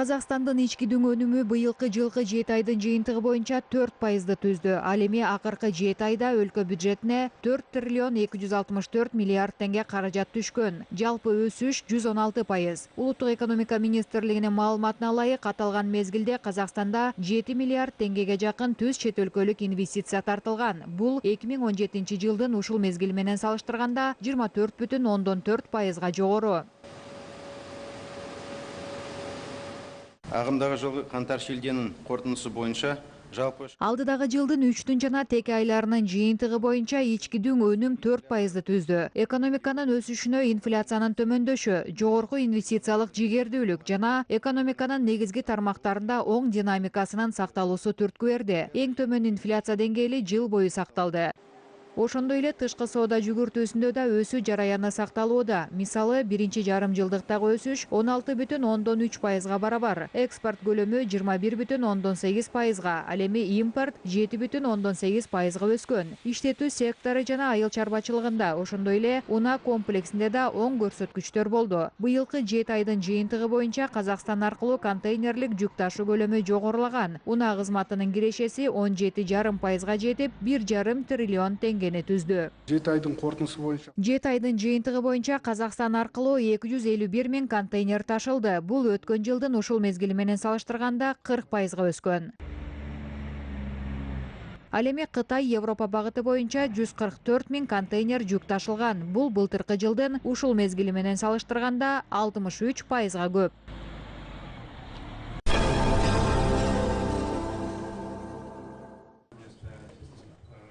Казакстандын ичкидин өнүмү быйылкы жылкы 7 айдын жыйынтыгы боюнча 4% түздү. Ал эми акыркы 7 айда өлкө бюджетине 4 триллион 264 миллиард теңге каражат түшкөн. Жалпы өсүш 116%. Улуттук экономика министрлигинин маалыматына ылайык, аталган мезгилде Казакстанда 7 миллиард теңгеге жакын түз чет өлкөлүк инвестиция тартылган. Бул 2017 жылдын ушул мезгили менен салыштырганда 24,4%га жогору. Ағымдағы жылғы қаңтар-шілденің қорытындысы бойынша жалпы Алдыдагы жылдын 3 жана теке айларынын жыйынтыгы боюнча ичкидин өнүм 4% түздү. Экономиканын өсүшүнө инфляциянын төмөндөшү, жогорку инвестициялык жигердүүлүк жана экономиканын негизги тармактарында оң динамикасынын сакталуусу түрткү берди. Эң төмөн инфляция деңгээли жыл бою сакталды. Ошондой эле тышкы соода жүгүртүүсүндө да өсүү жараяны сакталууда. Мисалы, биринчи жарым жылдыктагы өсүш 16,3%га барабар. Экспорт көлөмү 21,8%га, ал эми импорт 7,8%га өскөн. Иштетүү сектору жана айыл чарбачылыгында, ошондой эле унаа комплексинде да оң көрсөткүчтөр болду. Быйылкы 7 айдын жыйынтыгы боюнча Казакстан аркылуу контейнерлик жүк ташуу көлөмү жогорулаган. Унаа кызматынын кирешеси 17,5%га жетип, 1,5 триллион теңгени түздү. 7 айдын қорытындысы бойынша 7 айдын жыйынтыгы боюнча Казакстан аркылуу 251 миң контейнер ташылды. Бул өткөн жылдын ушул мезгили менен салыштырганда 40%га өскөн. Ал эми Кытай Европа багыты боюнча 144 миң контейнер жүк ташылган. Бул былтыркы жылдын ушул мезгили менен салыштырганда 63%га көп.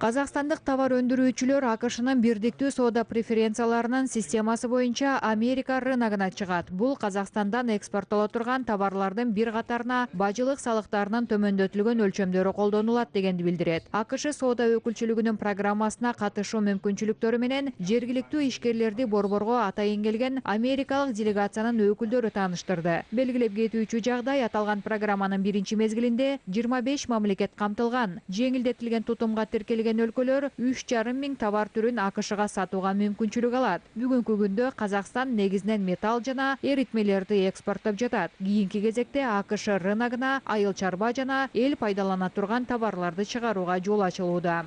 Казакстандык товар өндүрүүчүлөр АКШнын бирдиктүү соода преференцияларынын системасы боюнча Америка рыногуна чыгат. Бул Казакстандан экспорттоло турган товарлардын бир катарына бажылык салыктарынын төмөндөтүлгөн өлчөмдөрү колдонулат дегенди билдирет. АКШ соода өкүлчүлүгүнүн программасына катышуу мүмкүнчүлүктөрү менен жергиликтүү ишкерлерди борборго атайын келген америкалык делегациянын өкүлдөрү тааныштырды. Белгилеп кетүүчү жагдай, аталган программанын биринчи мезгилинде 25 мамлекет камтылган. Жеңилдетилген тутумга тиркелген өлкөлөр 3,5 миң товар түрүн АКШга сатууга мүмкүнчүлүк алат. Бүгүнкү күндө Казакстан негизинен металл жана эритмелерди экспорттоп жатат. Кийинки кезекте АКШ рыногуна айыл чарба жана эл пайдалана турган товарларды чыгарууга жол ачылууда.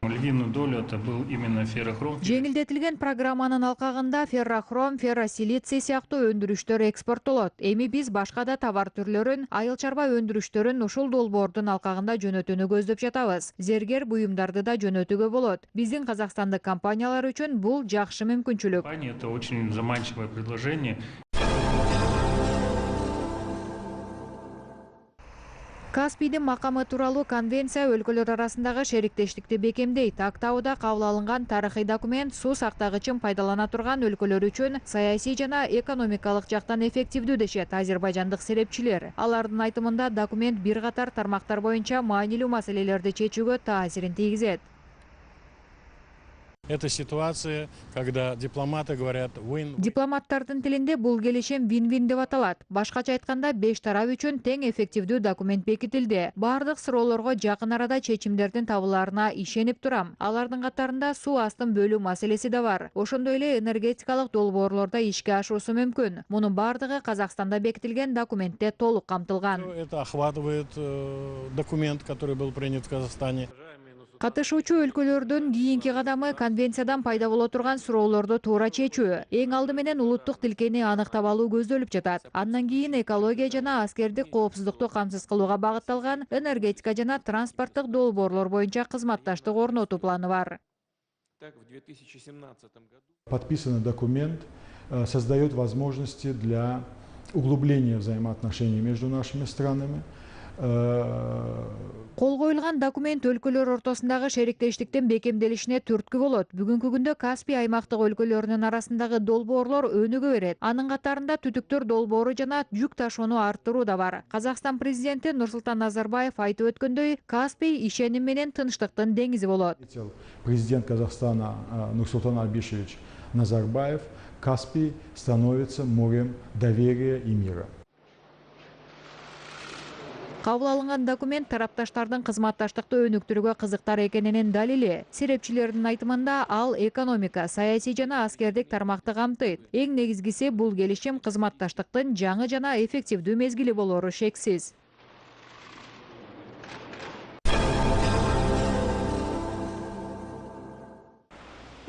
Львиную долю это был именно феррохром. Жеңилдетилген программанын алкагында феррохром, ферросилиций сыяктуу өндүрүштөр экспорттолот. Эми биз башка да товар түрлөрүн, айыл чарба өндүрүштөрүн ушул долбоордун алкагында жөнөтүүнү көздөп жатабыз. Зергер буюмдарды да жөнөтүүгө болот. Биздин казакстандык компаниялар үчүн бул жакшы мүмкүнчүлүк. Это очень заманчивое предложение. Каспийдин макамы тууралуу конвенция өлкөлөр арасындагы шериктештикти бекемдейт. Актауда кабыл алынган тарыхый документ суу сактагычын пайдалана турган өлкөлөр үчүн саясий жана экономикалык жактан эффективдүү дешет азербайжандык серепчилер. Алардын айтымында документ бир катар тармактар боюнча маанилүү маселелерди чечүүгө таасирин тийгизет. Это ситуация, когда дипломаты говорят win. Дипломаттардын тилинде бул келишим вин-вин деп аталат. Башкача айтканда, 5 тарап үчүн тең эффективдүү документ бекитилди. Бардык суроолорго жакын арада чечимдердин табылаарына ишенип турам. Алардын катарында суу астын бөлүү маселеси да бар. Ошондой эле энергетикалык долбоорлордо ишке ашуусу мүмкүн. Мунун бардыгы Казакстанда бекитилген документте толук камтылган. Это охватывает документ, который был принят в Казахстане. Катышуучу өлкөлөрдүн кийинки кадамы конвенциядан пайда боло турган суроолорду туура чечүү. Эң алды менен улуттук тилкени аныктап алуу көздөлүп жатат. Андан кийин экология жана аскердик коопсуздукту камсыз кылууга багытталган энергетика жана транспорттук долбоорлор боюнча кызматташтык орнотуу планы бар. Подписанный документ создает возможности для углубления взаимоотношений между нашими странами. Кол коюлган документ өлкөлөр ортосундагы шериктештиктин бекемделишине түрткү болот. Бүгүнкү күндө Каспий аймактык өлкөлөрүнүн арасындагы долбоорлор өнүгө берет. Анын катарында түтүктөр долбоору жана жүк ташууну арттыруу да бар. Казакстан президенти Нурсултан Назарбаев айтып өткөндөй, Каспий ишеним менен тынчтыктын деңизи болот. Президент Казахстана Нурсултан Абишевич Назарбаев, Каспий становится морем доверия и мира. Кабыл алынган документ тарапташтардын кызматташтыкты өнүктүрүүгө кызыктар экенинин далили. Серепчилердин айтымында ал экономика, саясий жана аскердик тармакты камтыйт. Эң негизгиси бул келишим кызматташтыктын жаңы жана эффективдүү мезгили болору шексиз.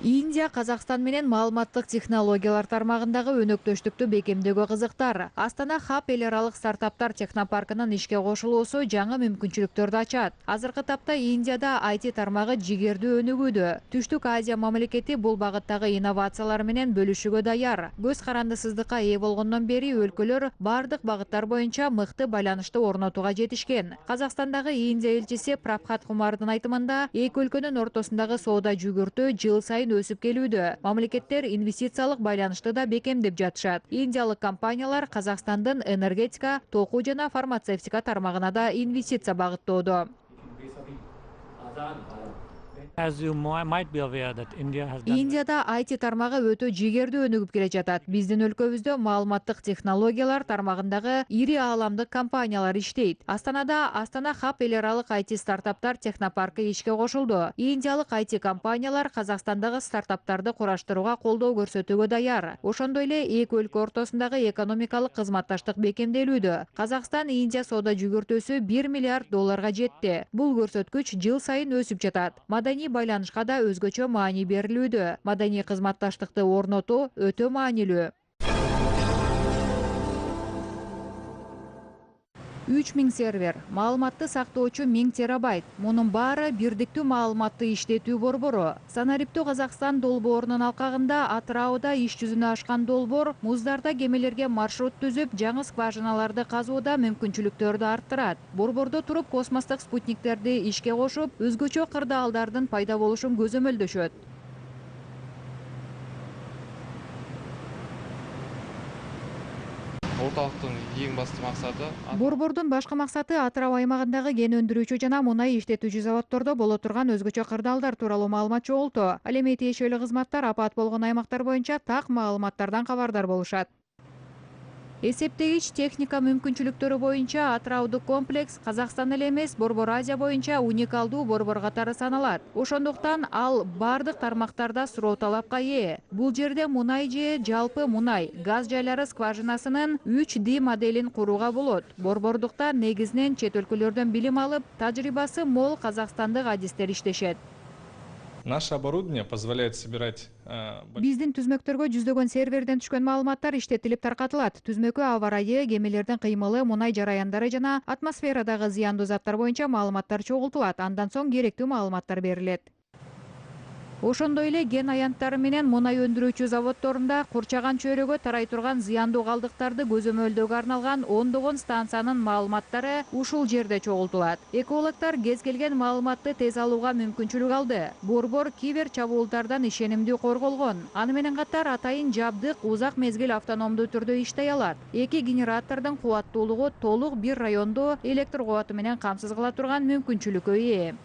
Индия Казакстан менен маалыматтык технологиялар тармагындагы өнөктөштүктү бекемдөөгө кызыктар. Астана Хаб эл аралык стартаптар технопаркынын ишке кошулуусу жаңы мүмкүнчүлүктөрдү ачат. Азыркы тапта Индияда IT тармагы жигердүү өнүгүүдө. Түштүк Азия мамлекети бул багыттагы инновациялар менен бөлүшүүгө даяр. Көз карандысыздыкка ээ болгондон бери өлкөлөр бардык багыттар боюнча мыкты байланышты орнотууга жетишкен. Казакстандагы Индия элчиси Прабхат Кумардын айтымында, эки өлкөнүн ортосундагы соода жүгүртүү жыл сайын өсүп келүүдө. Мамлекеттер инвестициялык байланышты да бекемдеп жатышат. Индиялык компаниялар Казакстандын энергетика, токуу жана фармацевтика тармагына да инвестиция багыттоодо. As you might be aware that India has done Индияда IT тармагы өтө жигердүү өнүгүп келе жатат. Биздин өлкөбүздө маалыматтык технологиялар тармагындагы ири ааламдык компаниялар иштейт. Астанада Астана Хаб эл аралык IT стартаптар технопаркы ишке кошулду. Индиялык IT компаниялар Казакстандагы стартаптарды кураштырууга колдоо көрсөтүүгө даяр. Ошондой эле эки өлкө ортосундагы экономикалык кызматташтык бекемделүүдө. Казакстан Индия соода жүгүртүүсү $1 миллиард жетти. Бул көрсөткүч жыл сайын өсүп жатат. Маданий байланышка да өзгөчө маани берилүүдө. Маданий кызматташтыкты орнотуу өтө маанилүү. 3000 сервер, маалыматты сактоочу 1000 терабайт. Мунун баары бирдиктүү маалыматты иштетүү борбору. Санариптүү Казакстан долбоорунун алкагында Атырауда иш жүзүнө ашкан долбоор муздарда кемелерге маршрут түзүп, жаңы скважиналарды казууда мүмкүнчүлүктөрдү арттырат. Борбордо туруп космостук спутниктерди ишке кошуп, өзгөчө кырдаалдардын пайда болушун көзөмөлдөшөт. Орталықтың ең басты мақсаты Борбордун башкы максаты Атырау аймагындагы кен өндүрүүчү жана мунай иштетүүчү заводдордо боло турган өзгөчө кырдаалдар тууралуу маалымат чогултуу. Ал эми тиешелүү кызматтар апат болгон аймактар боюнча так маалыматтардан кабардар болушат. Эсептегич техника мүмкүнчүлүктөрү боюнча Атыраудук комплекс Казакстан эле эмес, Борбор Азия боюнча уникалдуу борбор катары саналат. Ошондуктан ал бардык тармактарда суроо талапка ээ. Бул жерде мунай же жалпы мунай, газ жайлары скважинасынын 3D моделин курууга болот. Борбордукта негизинен чет өлкөлөрдөн билим алып, тажрыйбасы мол казакстандык адистер иштешет. Наше оборудование позволяет собирать Биздин түзмөктөргө жүздөгөн серверден түшкөн маалыматтар иштетилип таркатылат. Түзмөккө аба ырайы, кемелердин кыймылы, мунай жараяндары жана атмосферадагы зыяндуу заттар боюнча маалыматтар чогултулат. Андан соң керектүү маалыматтар берилет. Ошондой эле кен аянттары менен мунай өндүрүүчү заводдорунда курчаган чөйрөгө тарай турган зыяндуу калдыктарды көзөмөлдөөгө арналган ондогон станциянын маалыматтары ушул жерде чогултулат. Экологдор кез келген маалыматты тез алууга мүмкүнчүлүк алды. Борбор кибер чабуулдардан ишенимдүү корголгон. Аны менен катар атайын жабдык узак мезгил автономдуу түрдө иштей алат. Эки генератордун кубаттуулугу толук бир районду электр кубаты менен камсыз кыла турган мүмкүнчүлүккө ээ.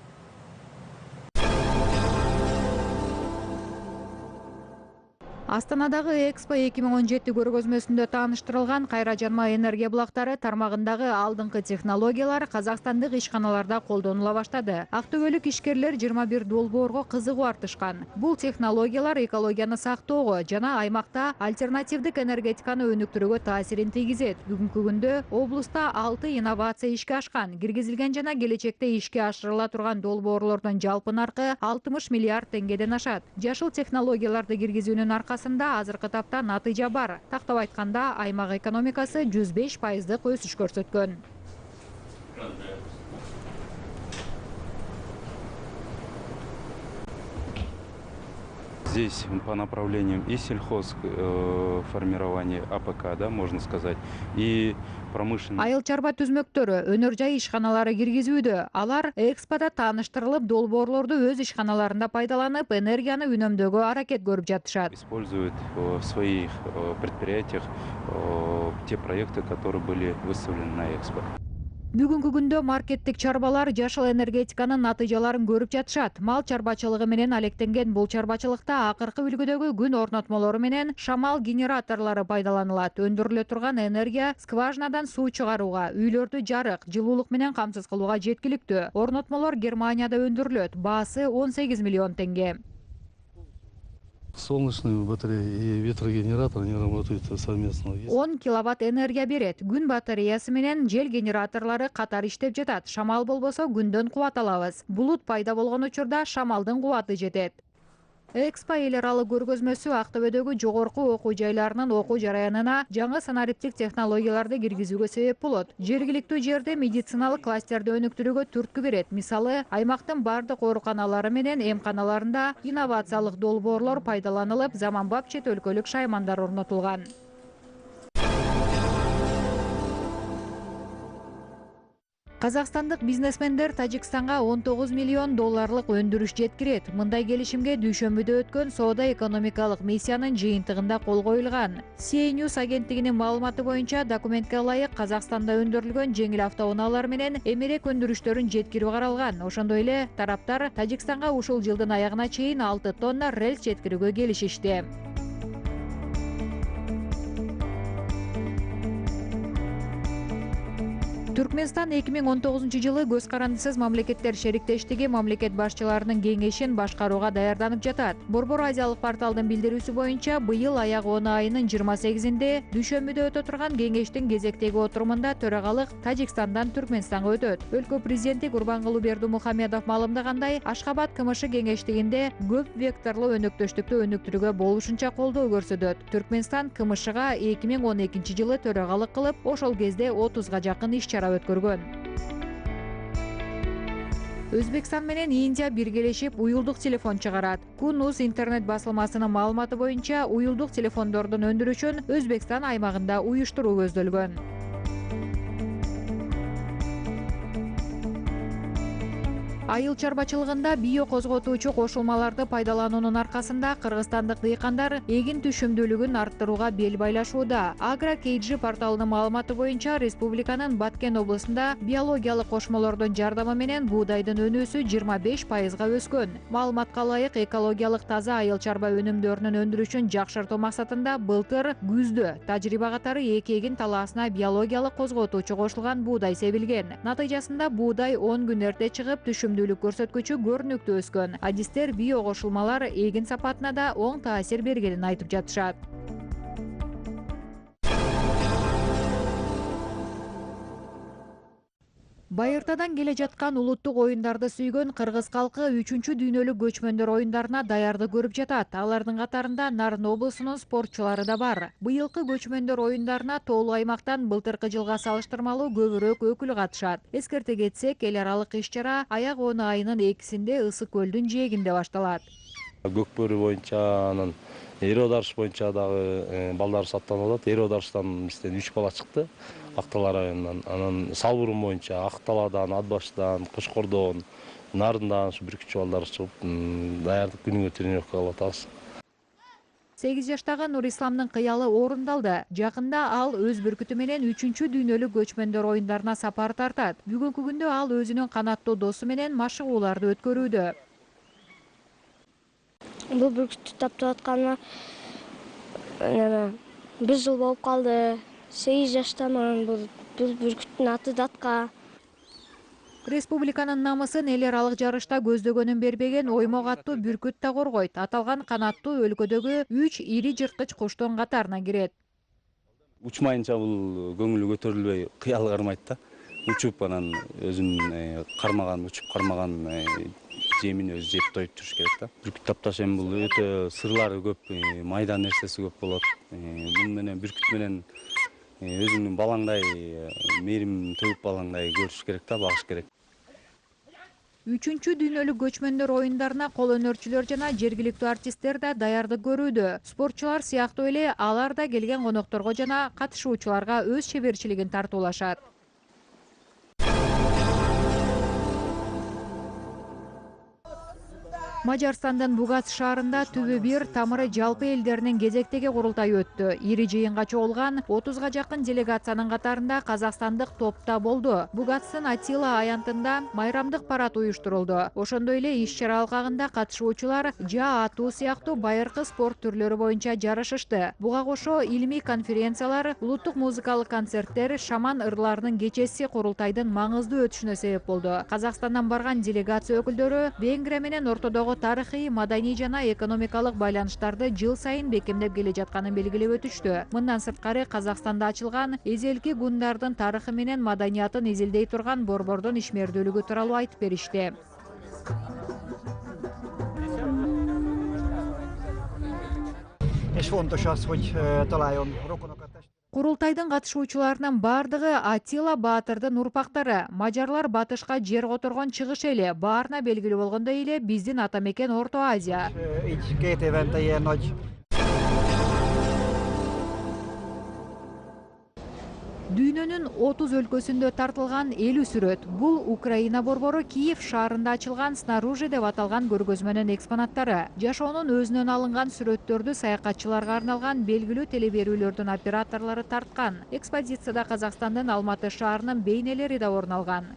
Астанадагы Экспо 2017 көргөзмөсүндө тааныштырылган кайра жанма энергия булактары тармагындагы алдыңкы технологиялар казакстандык ишканаларда колдонула баштады. Актөбөлүк ишкерлер 21 долбоорго кызыгуу артышкан. Бул технологиялар экологияны сактоого жана аймакта альтернативдик энергетиканы өнүктүрүүгө таасирин тийгизет. Бүгүнкү күндө облуста 6 инновация ишке ашкан. Киргизилген жана келечекте ишке ашырыла турган долбоорлордун жалпы наркы 60 миллиард теңгеден ашат. Жашыл технологияларды киргизүүнүн аркасында азыркы тапта натыйжа бар. Тактап айтканда, аймак экономикасы 105% өсүш көрсөткөн. Здесь по направлениям и сельхоз, формирование АПК, да, можно сказать, и промышленность. Айыл чарба түзмөктөрү, өнөр жай ишканалары киргизүүдө. Алар экспода тааныштырылып, долбоорлорду өз ишканаларында пайдаланып, энергияны үнөмдөөгө аракет көрүп жатышат. Используют в своих предприятиях те проекты, которые были выставлены на экспо. Бүгүнкү күндө маркеттик чарбалар жашыл энергетиканын натыйжаларын көрүп жатышат. Мал чарбачылыгы менен алектенген бул чарбачылыкта акыркы үлгүдөгү күн орнотмолору менен шамал генераторлору пайдаланылат. Өндүрүлө турган энергия скважинадан суу чыгарууга, үйлөрдү жарык, жылуулук менен камсыз кылууга жеткиликтүү. Орнотмолор Германияда өндүрүлөт. Баасы 18 миллион тенге. Солнечные батареи и ветрогенератор, они работают совместно. 10 киловатт энергия берет. Күн батареясы менен жел генераторлору катар иштеп жатат. Шамал болбосо күндөн кубат алабыз. Булут пайда болгон учурда шамалдын кубаты жетет. Экспо эл аралык көргөзмөсү Актөбөдөгү жогорку окуу жайларынын окуу жараянына жаңы санариптик технологияларды киргизүүгө себеп болот. Жергиликтүү жерде медициналык кластерди өнүктүрүүгө түрткү берет. Мисалы, аймактын бардык ооруканалары менен эмканаларында инновациялык долбоорлор пайдаланылып, заманбап чет өлкөлүк шаймандар орнотулган. Казакстандык бизнесмендер Тажикстанга 19 миллион долларлык өндүрүш жеткирет. Мындай келишимге дүйшөмбүдө өткөн соода-экономикалык миссиянын жыйынтыгында кол коюлган. CNews агенттигинин маалыматы боюнча, документке ылайык Казакстанда өндүрүлгөн жеңил автоунаалар менен эмерек өндүрүштөрүн жеткирүү каралган. Ошондой эле тараптар Тажикстанга ушул жылдын аягына чейин 6 тонна рельс жеткирүүгө келишишти. Түркменстан 2019 жылы көз карандысыз мамлекеттер шериктештиги мамлекет башчыларынын кеңешин башкарууга даярданып жатат. Борбор Азиялык порталдын билдирүүсү боюнча, быйыл аяк 10 айынын 28-inde дүйшөмбүдө өтө турган кеңештин кезектеги отурумунда төрагалык Тажикстандан Түркменстанга өтөт. Өлкө президенти Гурбангулы Бердимухамедов маалымдагандай, Ашхабад КМШ кеңештигинде көп векторлуу өнөктөштүктү өнүктүрүүгө болушунча колдоо көрсөтөт. Түркменстан КМШга 2012 жылы төрагалык кылып, ошол кезде 30га жакын иш-чара өткөргөн. Өзбекстан менен Индия биргелешип уюлдук телефон чыгарат. Кунуз интернет басылмасынын маалыматы боюнча, уюлдук телефондордун өндүрүшүн Өзбекстан аймагында уюштуруу көздөлгөн. Айыл чарбачылыгында био козготуучу кошулмаларды пайдалануунун аркасында кыргызстандык дыйкандар эгин түшүмдүүлүгүн арттырууга бел байлашууда. Агро-KG порталынын маалыматы боюнча, республиканын Баткен облусунда биологиялык кошмолордун жардамы менен буудайдын өнүүсү 25%га өскөн. Маалыматка ылайык, экологиялык таза айыл чарба өнүмдөрүнүн өндүрүшүн жакшыртуу максатында былтыр күздө тажрыйба катары 2 эгин талаасына биологиялык козготуучу кошулган буудай себилген. Натыйжасында буудай 10 күн эрте чыгып, түшүмдүүлүк көрсөткүчү көрүнүктүү өскөн. Адистер био кошулмалар эгин сапатына да оң таасир бергенин айтып жатышат. Байыртадан келе жаткан улуттук оюндарды сүйгөн кыргыз калкы 3-дүйнөлүк көчмөндөр оюндарына даярдык көрүп жатат. Алардын катарында Нарын облусунун спортчулары да бар. Быйылкы көчмөндөр оюндарына тоолуу аймактан былтыркы жылга салыштырмалуу көбүрөөк өкүл катышат. Эскерте кетсек, эл аралык иш-чара аяк 10 айынын 2-синде Ысык көлдүн жээгинде башталат. Көкбөрү боюнча, анан эро дарыш боюнча дагы балдар саттанып атат. Эро дарыштан бизден 3 бала чыкты. Актала районунан, анан Салбурум боюнча Акталадан, Атбаштан, Кошкордон, Нарындан ушу бүркүтчү балдар чыгып, даярдык күнүгө тренировка кылып атабыз. 8 жаштагы Нурисламдын кыялы орундалды. Жакында ал өз бүркүтү менен 3-дүйнөлүк көчмөндөр оюндарына сапар тартат. Бүгүнкү күндө ал өзүнүн канаттуу досу менен машыгууларды өткөрүүдө. Бул бүркүттү таптап атканыма 1 жыл болуп калды. 8 жаштамын, бул бүркүттүн аты Датка. Республиканын намысын эл аралык жарышта көздөгөнүн бербеген оймок аттуу бүркүт да коргойт. Аталган канаттуу өлкөдөгү 3 ири жырткыч куштун катарына кирет. Учмайынча бул көңүлү көтөрүлбөй кыял кармайт да. Учуп анан өзүнүн учуп кармаган жемин өзү жеп тоюп туруш керек да. Бүркүт тапташ эми бул өтө сырлары көп, майда нерсеси көп болот. Муну менен бүркүт менен өзүңдүн балаңдай, мээрим төгүп балаңдай көрүш керек да, багыш керек. 3-дүйнөлүк көчмөндөр оюндарына кол өнөрчүлөр жана жергиликтүү артисттер да даярдык көрүүдө. Спортчулар сыяктуу эле алар да келген конокторго жана катышуучуларга өз шеберчилигин тартуулашат. Мажарстандын Бугас шаарында түбү бир тамыры жалпы элдеринин кезектеги курултайы өттү. Ири жыйынга чогулган 30га жакын делегациянын катарында казакстандык топта болду. Бугастын Атила аянтында майрамдык парад уюштурулду. Ошондой эле иш-чара алкагында катышуучулар жаа атуу сыяктуу байыркы спорт түрлөрү боюнча жарышышты. Буга кошо илимий конференциялар, улуттук музыкалык концерттер, шаман ырларынын кечеси курултайдын маңыздуу өтүшүнө себеп болду. Казакстандан барган делегация өкүлдөрү Венгрия менен ортодогу тарыхый, маданий жана экономикалык байланыштарды жыл сайын бекемдеп келе жатканын белгилеп өтүштү. Мындан сырткары Казакстанда ачылган эзелки гундардын тарыхы менен маданиятын изилдей турган борбордун ишмердүүлүгү тууралуу айтып беришти. Курултайдын катышуучуларынын бардыгы Атила Баатырдын урпактары. Мажарлар батышка жер которгон чыгыш эли. Баарына белгилүү болгондой эле биздин ата мекен Орто Азия. Дүйнөнүн 30 өлкөсүндө тартылган 50 сүрөт. Бул Украина борбору Киев шаарында ачылган снаружи деп аталган көргөзмөнүн экспонаттары. Жашоонун өзүнөн алынган сүрөттөрдү саякатчыларга арналган белгилүү телеберүүлөрдүн операторлору тарткан. Экспозицияда Казакстандын Алматы шаарынын бейнелери да орун алган.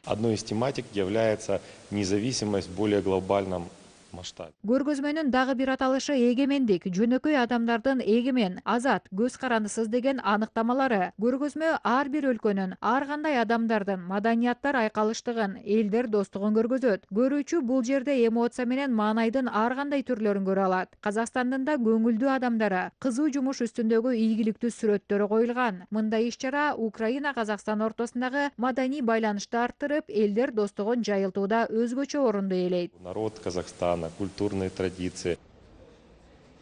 Одной из тематик является независимость в более глобальном масштабе. Көргөзмөнүн дагы бир аталышы эгемендик, жөнөкөй адамдардын эгемен, азат, көз карандысыз деген аныктамалары. Көргөзмө ар бир өлкөнүн, ар кандай адамдардын маданияттар айкалыштыгын, элдер достугун көргөзөт. Көрүүчү бул жерде эмоция менен маанайдын ар кандай түрлөрүн көрө алат. Казакстандын да көңүлдүү адамдары, кызуу жумуш үстүндөгү ийгиликтүү сүрөттөрү коюлган. Мындай иш-чара Украина Казакстан ортосундагы маданий байланышты арттырып, элдер достугун жайылтууда өзгөчө орунду ээлейт. Народ Казахстана, культурные традиции.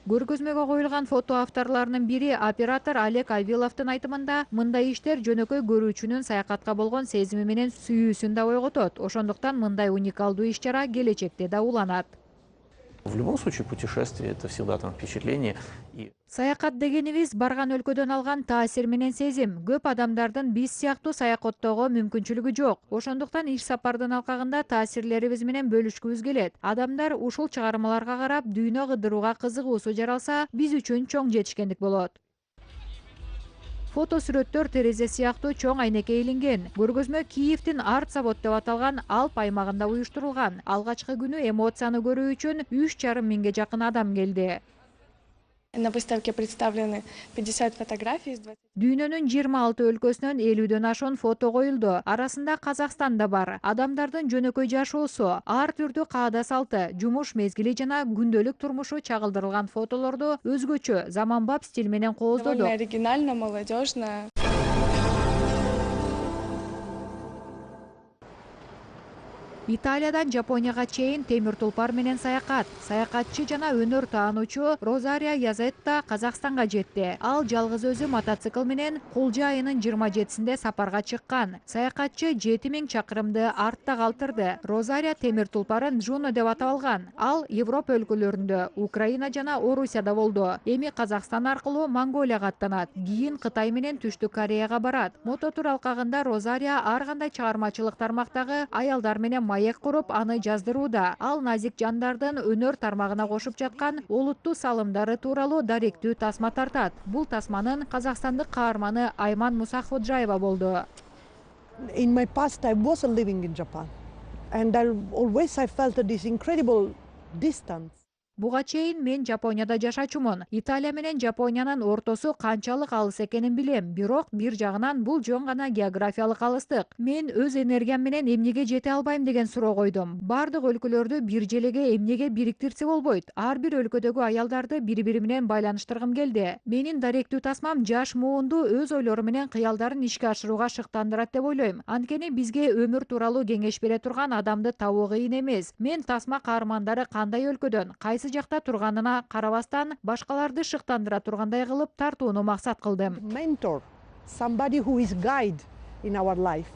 Көргөзмөгө коюлган фото авторларынын бири оператор Олег Авиловдун айтымында, мындай иштер жөнөкөй көрүүчүнүн саякатка болгон сезими менен сүйүүсүн да ойготот. Ошондуктан мындай уникалдуу иш-чара келечекте да уланат. В любом случае, путешествие — это всегда там впечатление. Саякат дегенибиз барган өлкөдөн алган таасир менен сезим. Көп адамдардын биз сыяктуу саякаттоого мүмкүнчүлүгү жок. Ошондуктан иш сапардын алкагында таасирлерибиз менен бөлүшкүбүз келет. Адамдар ушул чыгармаларга карап дүйнө кыдырууга кызыгуусу жаралса, биз үчүн чоң жетишкендик болот. Фото сүрөттөр терезе сыяктуу чоң айнекке илинген. Көргөзмө Киевдин Арт-Завод деп аталган Алп аймагында уюштурулган. Алгачкы күнү эмоцияны көрүү үчүн 3,5 миңге жакын адам келди. На выставке представлены 50 фотографий из 20. Дүйнөнүн 26 өлкөсүнөн 50дөн ашуун фото коюлду. Арасында Казакстан да бар. Адамдардын жөнөкөй жашоосу, ар түрдүү каада салты, жумуш мезгили жана күндөлүк турмушу чагылдырылган фотолорду өзгөчө, заманбап стиль менен кооздоду. Довольно оригинально, молодежно. Италиядан Жапонияга чейин темир тулпар менен саякат. Саякатчы жана өнөр таануучу Розария Язетта Казакстанга жетти. Ал жалгыз өзү мотоцикл менен Кулжа айынын 27-синде сапарга чыккан. Саякатчы 7000 чакырымды артта калтырды. Розария темир тулпарын Джуно деп аталган. Ал Европа өлкөлөрүндө, Украина жана Орусияда болду. Эми Казакстан аркылуу Монголияга аттанат. Кийин Кытай менен Түштүк Кореяга барат. Мототур алкагында Розария ар кандай чыгармачылык тармактагы аялдар менен маек куруп аны жаздырууда. Ал назик жандардын өнөр тармагына кошуп жаткан олуттуу салымдары тууралуу даректүү тасма тартат. Бул тасманын казакстандык каарманы Айман Мусаходжаева болду. In my past I was living in Japan and always I felt this incredible distance. Буга чейин мен Жапонияда жашачумун. Италия менен Жапониянын ортосу канчалык алыс экенин билем. Бирок бир жагынан бул жөн гана географиялык алыстык. Мен өз энергиям менен эмнеге жете албайм деген суроо койдум. Бардык өлкөлөрдү бир желеге эмнеге бириктирсе болбойт? Ар бир өлкөдөгү аялдарды бири-бири менен байланыштыргым келди. Менин даректүү тасмам жаш муунду өз ойлору менен кыялдарын ишке ашырууга шыктандырат деп ойлойм. Анткени бизге өмүр тууралуу кеңеш бере турган адамды табуу кыйын эмес. Мен тасма каармандары кандай өлкөдөн, кайсы жакта турганына карабастан башкаларды шыктандыра тургандай кылып тартууну максат кылдым. Mentor, somebody who is guide in our life.